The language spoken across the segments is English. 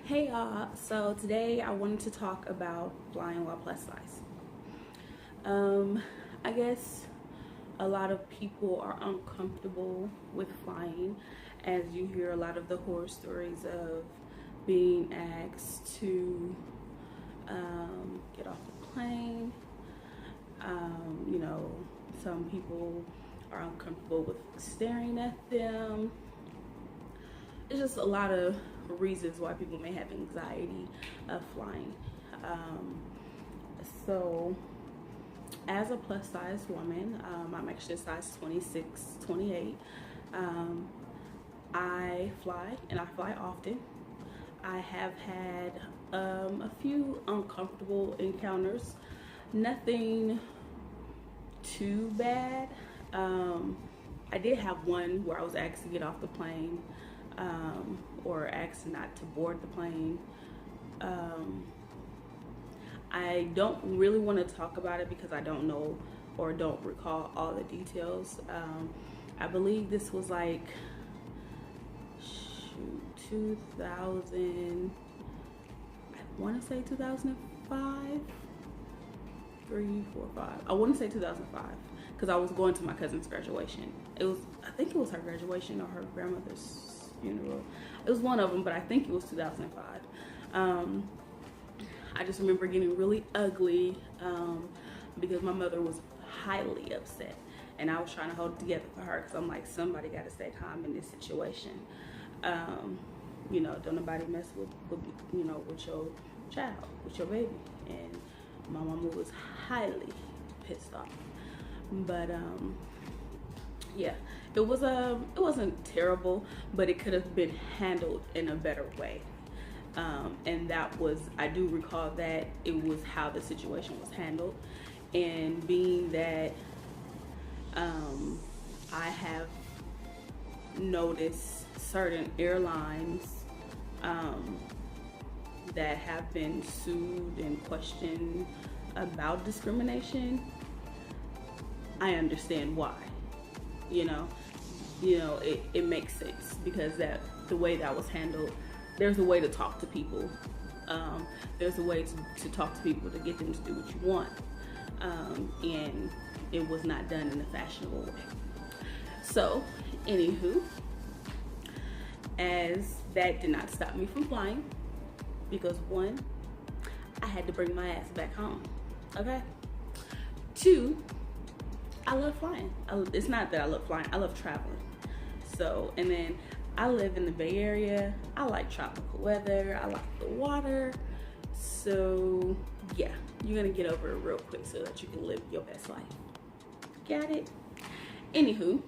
Hey y'all, so today I wanted to talk about flying while plus size. I guess a lot of people are uncomfortable with flying, as you hear a lot of the horror stories of being asked to get off the plane. Some people are uncomfortable with staring at them. It's just a lot of reasons why people may have anxiety of flying. So as a plus size woman, I'm actually a size 26, 28. I fly, and I fly often. I have had a few uncomfortable encounters, nothing too bad. I did have one where I was asked to get off the plane, or asked not to board the plane. I don't really want to talk about it because I don't know or don't recall all the details. I believe this was like 2000, I want to say 2005, 3, 4, 5. I want to say 2005 because I was going to my cousin's graduation. I think it was her graduation or her grandmother's funeral. It was one of them, but I think it was 2005. I just remember getting really ugly because my mother was highly upset, and I was trying to hold it together for her because I'm like, somebody got to stay calm in this situation. Don't nobody mess with your child, with your baby. And my mama was highly pissed off. But yeah, it wasn't terrible, but it could have been handled in a better way. And that was, I do recall that it was how the situation was handled. And being that I have noticed certain airlines that have been sued and questioned about discrimination, I understand why. It makes sense because the way that was handled, there's a way to talk to people. There's a way to talk to people to get them to do what you want. And it was not done in a fashionable way. So, anywho, as that did not stop me from flying, because 1, I had to bring my ass back home. Okay? 2, I love flying. It's not that I love flying, I love traveling. So, and then I live in the Bay Area. I like tropical weather. I like the water. So, yeah, you're gonna get over it real quick so that you can live your best life. Got it? Anywho,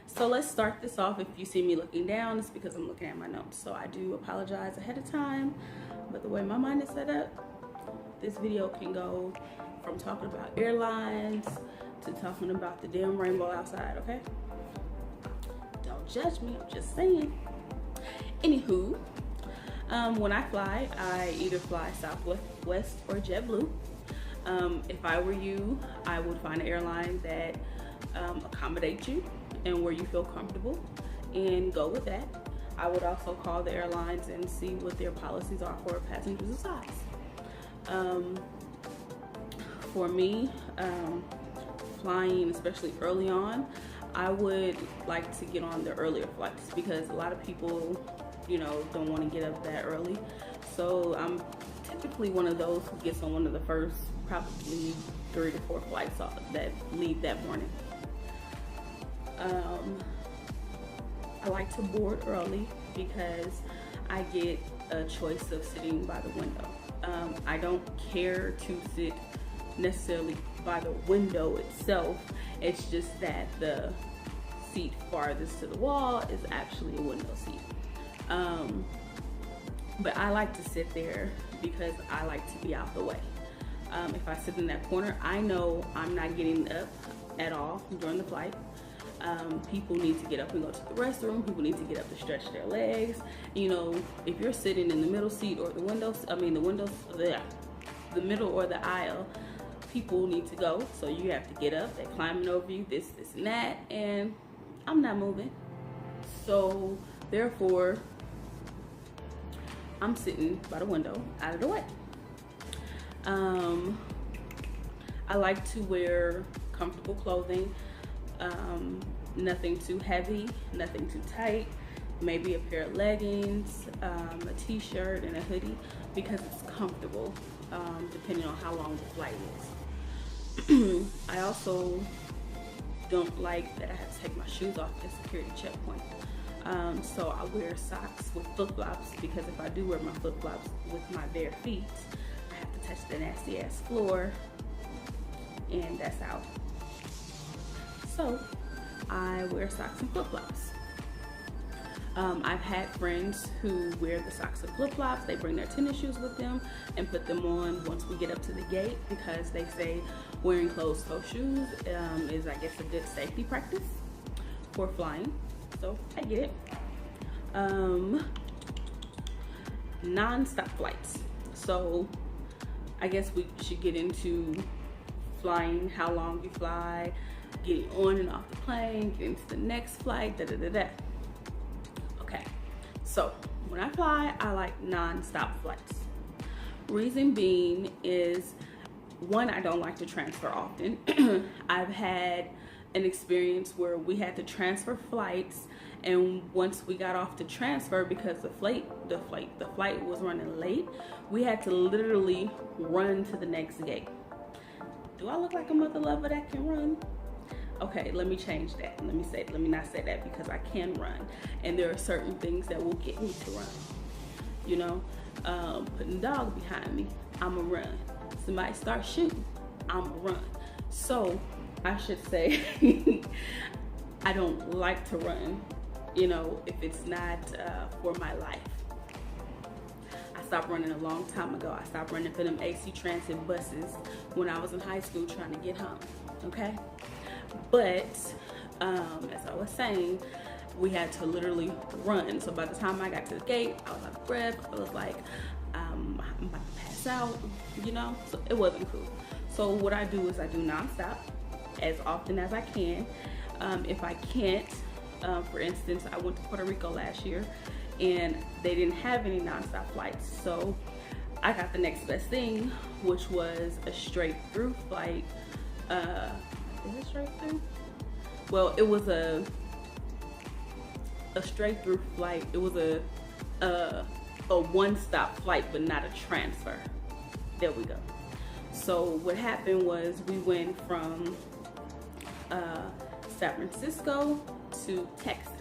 so let's start this off. If you see me looking down, it's because I'm looking at my notes. So I do apologize ahead of time, but the way my mind is set up, this video can go from talking about airlines to talking about the damn rainbow outside, okay? Don't judge me, I'm just saying. Anywho, when I fly, I either fly Southwest or JetBlue. If I were you, I would find an airline that accommodates you and where you feel comfortable and go with that. I would also call the airlines and see what their policies are for passengers of size. For me, flying, especially early on, I would like to get on the earlier flights because a lot of people, don't want to get up that early. So I'm typically one of those who gets on one of the first, probably 3 to 4 flights that leave that morning. I like to board early because I get a choice of sitting by the window. I don't care to sit necessarily by the window itself. It's just that the seat farthest to the wall is actually a window seat. But I like to sit there because I like to be out the way. If I sit in that corner, I know I'm not getting up at all during the flight. People need to get up and go to the restroom. People need to get up to stretch their legs. If you're sitting in the middle seat or the middle or the aisle, people need to go. So you have to get up. They're climbing over you, this and that, and I'm not moving. So therefore, I'm sitting by the window, out of the way. I like to wear comfortable clothing, nothing too heavy, nothing too tight, maybe a pair of leggings, a t-shirt and a hoodie, because it's comfortable, depending on how long the flight is. I also don't like that I have to take my shoes off at security checkpoint. So I wear socks with flip-flops, because if I do wear my flip-flops with my bare feet, I have to touch the nasty ass floor, and that's out. So I wear socks and flip-flops. I've had friends who wear the socks and flip-flops. They bring their tennis shoes with them and put them on once we get up to the gate, because they say wearing closed-toe shoes is, I guess, a good safety practice for flying. So I get it. Non-stop flights. So I guess we should get into flying, how long you fly, getting on and off the plane, getting to the next flight, da-da-da-da. Okay, so when I fly, I like non-stop flights. Reason being is, one, I don't like to transfer often. I've had an experience where we had to transfer flights, and once we got off to transfer, because the flight was running late, we had to literally run to the next gate. Do I look like a mother lover that can run? Okay, let me change that. Let me not say that, because I can run, and there are certain things that will get me to run. You know, putting a dog behind me, I'ma run. Somebody start shooting, I'ma run. So I should say, I don't like to run, you know, if it's not for my life. I stopped running a long time ago. I stopped running for them AC Transit buses when I was in high school trying to get home, okay? But as I was saying, we had to literally run. So by the time I got to the gate, I was out of breath. I was like, I'm about to pass out, you know? So it wasn't cool. So what I do is I do nonstop as often as I can. If I can't, for instance, I went to Puerto Rico last year and they didn't have any nonstop flights. So I got the next best thing, which was a straight through flight. Is it straight through? Well, it was a straight through flight. It was a one-stop flight, but not a transfer. There we go. So what happened was we went from San Francisco to Texas.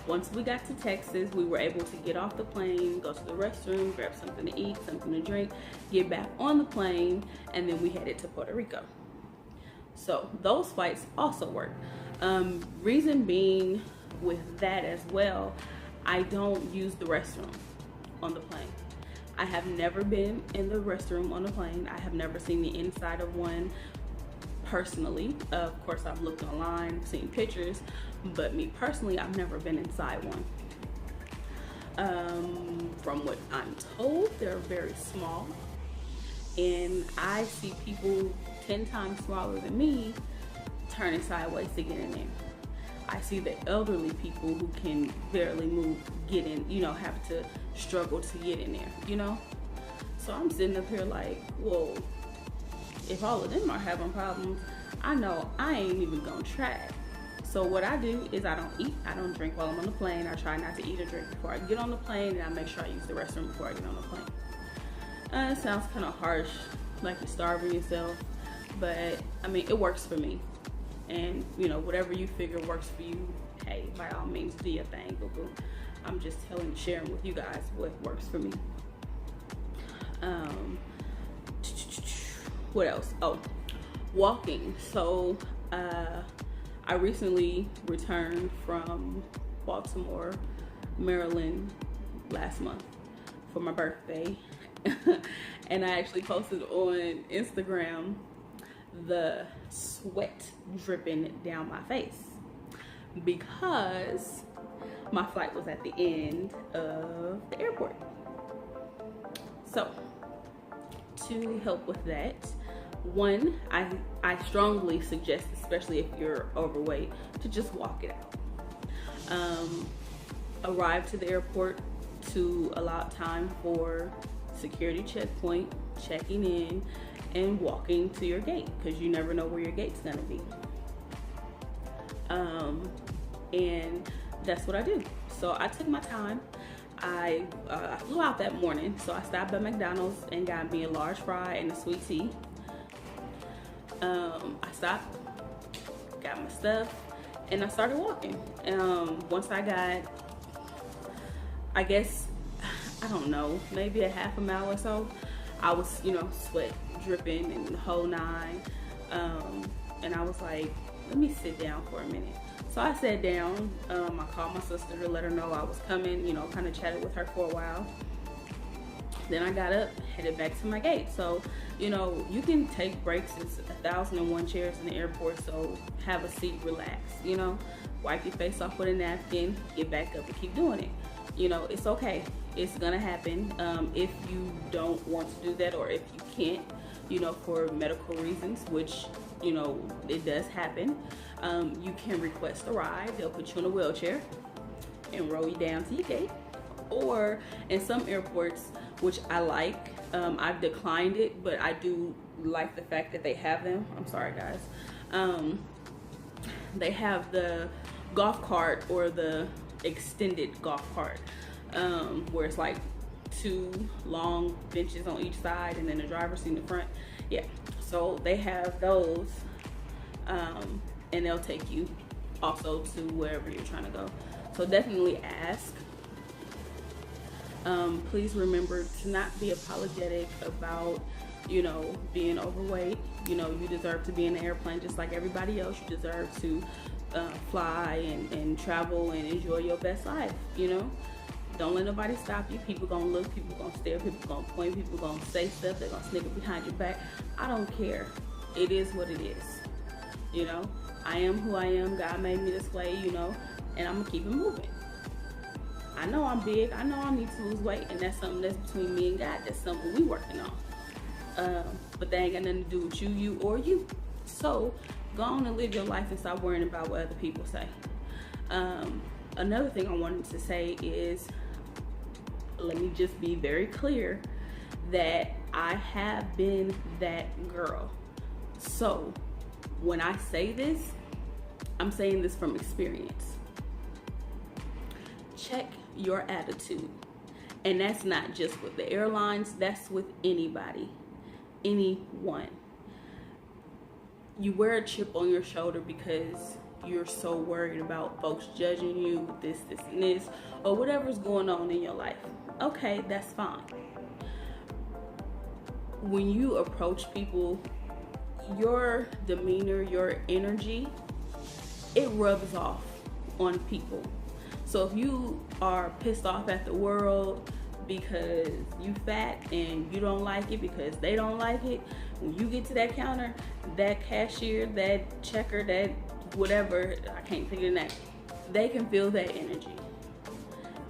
Once we got to Texas, we were able to get off the plane, go to the restroom, grab something to eat, something to drink, get back on the plane, and then we headed to Puerto Rico. So those flights also work. Reason being with that as well, I don't use the restroom on the plane. I have never been in the restroom on a plane. I have never seen the inside of one personally. Of course, I've looked online, seen pictures, but me personally, I've never been inside one. From what I'm told, they're very small, and I see people 10 times smaller than me turning sideways to get in there. I see the elderly people who can barely move get in, you know, have to struggle to get in there, you know? So I'm sitting up here like, whoa, if all of them are having problems, I know I ain't even gonna try. So what I do is I don't eat, I don't drink while I'm on the plane. I try not to eat or drink before I get on the plane, and I make sure I use the restroom before I get on the plane. It sounds kind of harsh, like you're starving yourself, but I mean, it works for me. And you know, whatever you figure works for you, hey, by all means, do your thing, boo boo. I'm just sharing with you guys what works for me. What else? Oh, walking. So I recently returned from Baltimore, Maryland last month for my birthday. And I actually posted on Instagram the sweat dripping down my face because my flight was at the end of the airport. So to help with that, one, I strongly suggest, especially if you're overweight, to just walk it out. Arrive to the airport to allot time for security checkpoint, checking in, and walking to your gate, because you never know where your gate's gonna be. And that's what I do. So I took my time. I flew out that morning, so I stopped at McDonald's and got me a large fry and a sweet tea. I stopped, got my stuff, and I started walking. Once I got, I guess, I don't know, maybe a half a mile or so, I was, you know, sweat dripping and the whole nine. And I was like, let me sit down for a minute. So I sat down. I called my sister to let her know I was coming, you know, kind of chatted with her for a while. Then I got up, headed back to my gate. So, you know, you can take breaks. It's 1,001 chairs in the airport, so have a seat, relax, you know, wipe your face off with a napkin, get back up and keep doing it. You know, it's okay. It's gonna happen. If you don't want to do that, or if you can't, you know, for medical reasons, which, you know, it does happen, you can request a ride. They'll put you in a wheelchair and roll you down to your gate. Or in some airports, which I like, I've declined it, but I do like the fact that they have them. I'm sorry, guys. They have the golf cart, or the extended golf cart, where it's like 2 long benches on each side and then a driver's seat in the front. Yeah, so they have those, and they'll take you also to wherever you're trying to go. So definitely ask. Please remember to not be apologetic about, you know, being overweight. You know, you deserve to be in the airplane just like everybody else. You deserve to fly and travel and enjoy your best life, you know. Don't let nobody stop you. People gonna look, people gonna stare, people gonna point, people gonna say stuff, they're gonna snicker behind your back. I don't care. It is what it is. You know, I am who I am. God made me this way, you know, and I'm gonna keep it moving. I know I'm big. I know I need to lose weight, and that's something that's between me and God. That's something we working on. But that ain't got nothing to do with you or you. So go on and live your life and stop worrying about what other people say. Another thing I wanted to say is, let me just be very clear that I have been that girl. So when I say this, I'm saying this from experience. Check your attitude. And that's not just with the airlines, that's with anybody, anyone. You wear a chip on your shoulder because you're so worried about folks judging you, this, and this, or whatever's going on in your life. Okay, that's fine. When you approach people, your demeanor, your energy, it rubs off on people. So if you are pissed off at the world because you fat and you don't like it because they don't like it, when you get to that counter, that cashier, that checker, that whatever, I can't think of the name, they can feel that energy.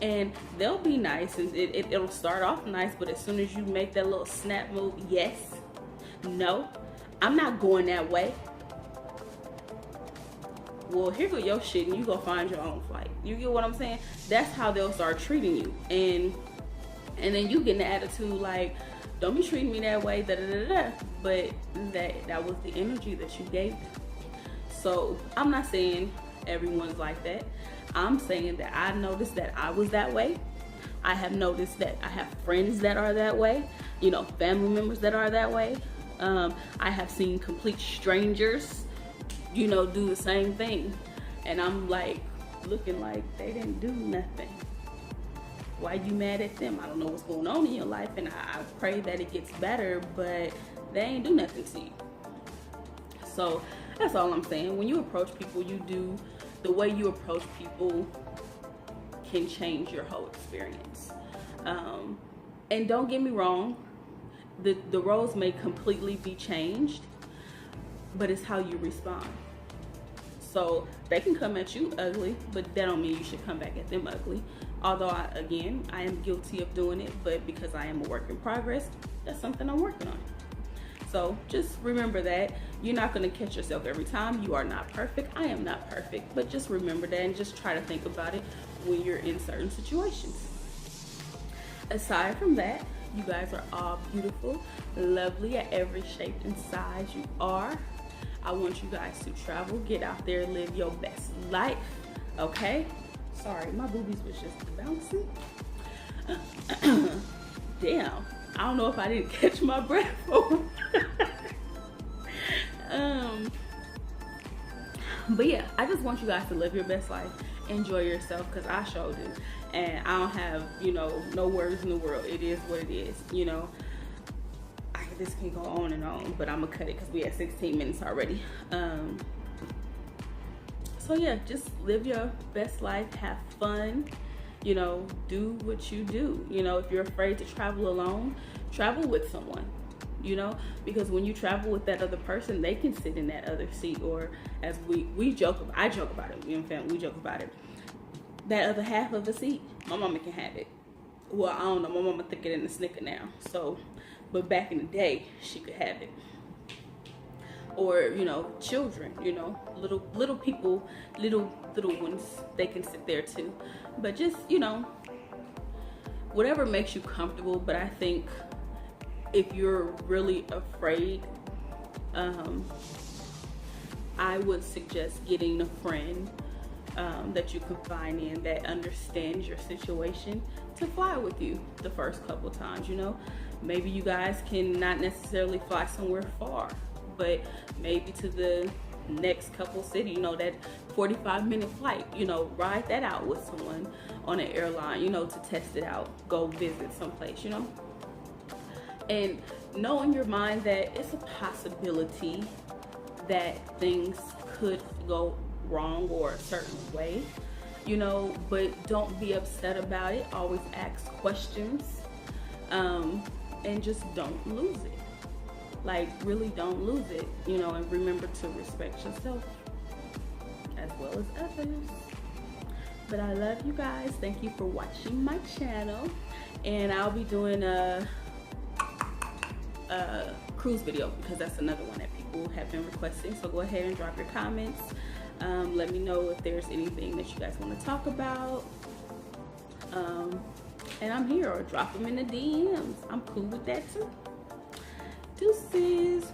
And they'll be nice, and it'll start off nice, but as soon as you make that little snap move, yes, no, I'm not going that way. Well, here go your shit, and you go find your own flight. You get what I'm saying? That's how they'll start treating you. And then you get an attitude like, don't be treating me that way, da da da da. But that was the energy that you gave them. So I'm not saying everyone's like that. I'm saying that I noticed that I was that way. I have noticed that I have friends that are that way, you know, family members that are that way. I have seen complete strangers, you know, do the same thing. And I'm like, looking like they didn't do nothing. Why you mad at them? I don't know what's going on in your life, and I pray that it gets better, but they ain't do nothing to you. So that's all I'm saying. When you approach people, the way you approach people can change your whole experience. And don't get me wrong, the roles may completely be changed, but it's how you respond. So they can come at you ugly, but that don't mean you should come back at them ugly. Although I am guilty of doing it, but because I am a work in progress, that's something I'm working on. So just remember that you're not going to catch yourself every time. You are not perfect. I am not perfect, but just remember that and just try to think about it when you're in certain situations. aside from that, you guys are all beautiful, lovely at every shape and size you are. I want you guys to travel, get out there, live your best life, okay? Sorry, my boobies was just bouncing. Damn, I don't know if I didn't catch my breath. But yeah, I just want you guys to live your best life, enjoy yourself, because I sure do. And I don't have, you know, no words in the world. It is what it is, you know. This can go on and on, but I'm gonna cut it because we had 16 minutes already. So yeah, just live your best life, have fun, you know, do what you do. You know, if you're afraid to travel alone, travel with someone, you know, because when you travel with that other person, they can sit in that other seat, or as we joke, I joke about it, you know what I'm saying, we joke about it, that other half of the seat, my mama can have it. Well, I don't know, my mama thicker than the snicker now, so, but back in the day, she could have it. Or, you know, children, you know, little people, little ones, they can sit there too. But just, you know, whatever makes you comfortable. But I think if you're really afraid, I would suggest getting a friend that you confide in, that understands your situation, to fly with you the first couple times, you know. Maybe you guys can not necessarily fly somewhere far, but maybe to the next couple city, you know, that 45-minute flight, you know, ride that out with someone on an airline, you know, to test it out, go visit someplace, you know. And know in your mind that it's a possibility that things could go wrong or a certain way, you know, but don't be upset about it. Always ask questions, and just don't lose it. Like, really don't lose it, you know, and remember to respect yourself as well as others. But I love you guys. Thank you for watching my channel, and I'll be doing a cruise video, because that's another one that people have been requesting. So go ahead and drop your comments. Let me know if there's anything that you guys want to talk about, and I'm here, or drop them in the DMs. I'm cool with that too. Deuces.